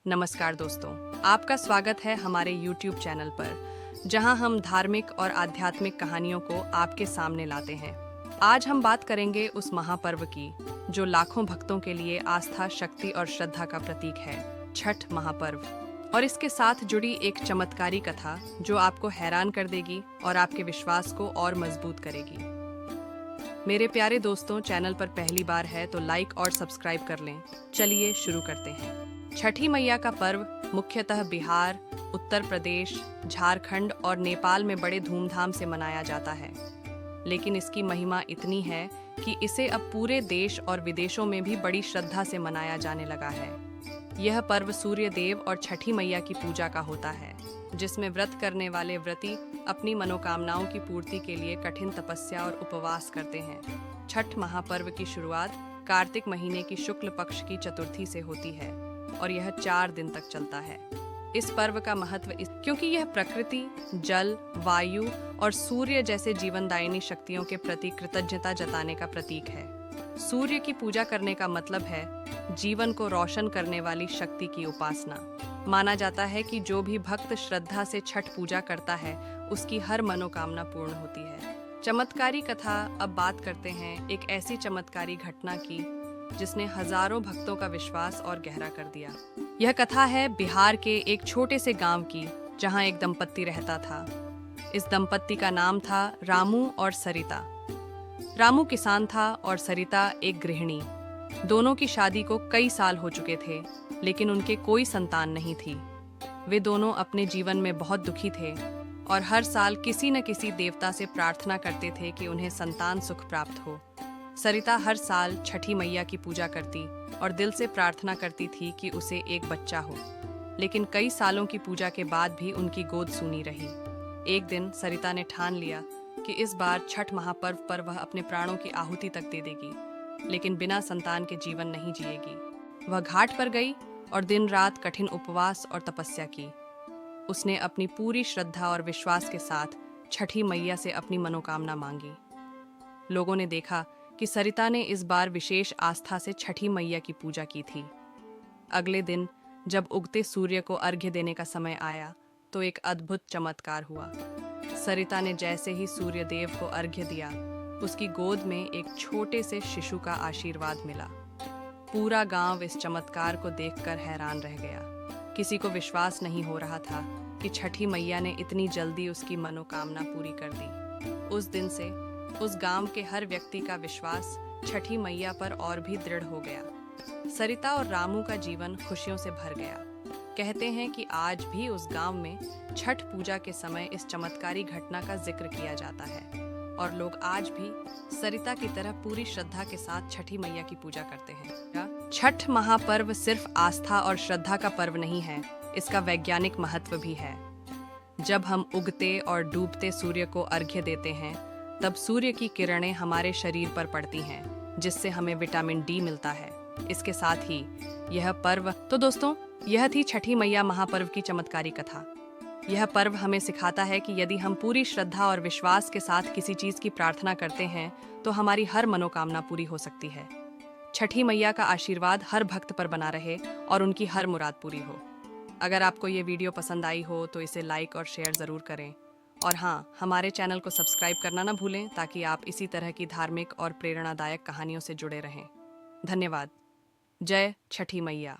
नमस्कार दोस्तों, आपका स्वागत है हमारे YouTube चैनल पर, जहां हम धार्मिक और आध्यात्मिक कहानियों को आपके सामने लाते हैं। आज हम बात करेंगे उस महापर्व की, जो लाखों भक्तों के लिए आस्था, शक्ति और श्रद्धा का प्रतीक है, छठ महापर्व। और इसके साथ जुड़ी एक चमत्कारी कथा जो आपको हैरान कर देगी और आपके विश्वास को और मजबूत करेगी। मेरे प्यारे दोस्तों, चैनल पर पहली बार है तो लाइक और सब्सक्राइब कर लें। चलिए शुरू करते हैं। छठी मैया का पर्व मुख्यतः बिहार, उत्तर प्रदेश, झारखंड और नेपाल में बड़े धूमधाम से मनाया जाता है। लेकिन इसकी महिमा इतनी है कि इसे अब पूरे देश और विदेशों में भी बड़ी श्रद्धा से मनाया जाने लगा है। यह पर्व सूर्य देव और छठी मैया की पूजा का होता है, जिसमें व्रत करने वाले व्रती अपनी मनोकामनाओं की पूर्ति के लिए कठिन तपस्या और उपवास करते हैं। छठ महापर्व की शुरुआत कार्तिक महीने की शुक्ल पक्ष की चतुर्थी से होती है और यह 4 दिन तक चलता है। इस पर्व का महत्व क्योंकि यह प्रकृति, जल, वायु और सूर्य जैसे जीवनदायिनी शक्तियों के प्रति कृतज्ञता जताने का प्रतीक है। सूर्य की पूजा करने का मतलब है जीवन को रोशन करने वाली शक्ति की उपासना। माना जाता है कि जो भी भक्त श्रद्धा से छठ पूजा करता है, उसकी हर मनोकामना पूर्ण होती है। चमत्कारी कथा। अब बात करते हैं एक ऐसी चमत्कारी घटना की जिसने हजारों भक्तों का विश्वास और गहरा कर दिया। यह कथा है बिहार के एक छोटे से गांव की, जहां एक दंपत्ति रहता था। इस दंपत्ति का नाम था रामू और सरिता। रामू किसान था और सरिता एक गृहिणी। दोनों की शादी को कई साल हो चुके थे, लेकिन उनके कोई संतान नहीं थी। वे दोनों अपने जीवन में बहुत दुखी थे और हर साल किसी न किसी देवता से प्रार्थना करते थे कि उन्हें संतान सुख प्राप्त हो। सरिता हर साल छठी मैया की पूजा करती और दिल से प्रार्थना करती थी कि उसे एक बच्चा हो, लेकिन कई सालों की पूजा के बाद भी उनकी गोद सूनी रही। एक दिन सरिता ने ठान लिया कि इस बार छठ महापर्व पर वह अपने प्राणों की आहुति तक दे देगी, लेकिन बिना संतान के जीवन नहीं जिएगी। वह घाट पर गई और दिन रात कठिन उपवास और तपस्या की। उसने अपनी पूरी श्रद्धा और विश्वास के साथ छठी मैया से अपनी मनोकामना मांगी। लोगों ने देखा कि सरिता ने इस बार विशेष आस्था से छठी मैया की पूजा की थी। अगले दिन जब उगते सूर्य को अर्घ्य देने का समय आया, तो एक अद्भुत चमत्कार हुआ। सरिता ने जैसे ही सूर्य देव को अर्घ्य दिया, उसकी गोद में एक छोटे से शिशु का आशीर्वाद मिला। पूरा गांव इस चमत्कार को देखकर हैरान रह गया। किसी को विश्वास नहीं हो रहा था कि छठी मैया ने इतनी जल्दी उसकी मनोकामना पूरी कर दी। उस दिन से उस गांव के हर व्यक्ति का विश्वास छठी मैया पर और भी दृढ़ हो गया। सरिता और रामू का जीवन खुशियों से भर गया। कहते हैं कि आज भी उस गांव में छठ पूजा के समय इस चमत्कारी घटना का जिक्र किया जाता है और लोग आज भी सरिता की तरह पूरी श्रद्धा के साथ छठी मैया की पूजा करते हैं। छठ महापर्व सिर्फ आस्था और श्रद्धा का पर्व नहीं है, इसका वैज्ञानिक महत्व भी है। जब हम उगते और डूबते सूर्य को अर्घ्य देते हैं, तब सूर्य की किरणें हमारे शरीर पर पड़ती हैं, जिससे हमें विटामिन डी मिलता है। इसके साथ ही यह पर्व तो दोस्तों, यह थी छठी मैया महापर्व की चमत्कारी कथा। यह पर्व हमें सिखाता है कि यदि हम पूरी श्रद्धा और विश्वास के साथ किसी चीज की प्रार्थना करते हैं, तो हमारी हर मनोकामना पूरी हो सकती है। छठी मैया का आशीर्वाद हर भक्त पर बना रहे और उनकी हर मुराद पूरी हो। अगर आपको ये वीडियो पसंद आई हो तो इसे लाइक और शेयर जरूर करें। और हाँ, हमारे चैनल को सब्सक्राइब करना ना भूलें, ताकि आप इसी तरह की धार्मिक और प्रेरणादायक कहानियों से जुड़े रहें। धन्यवाद। जय छठी मैया।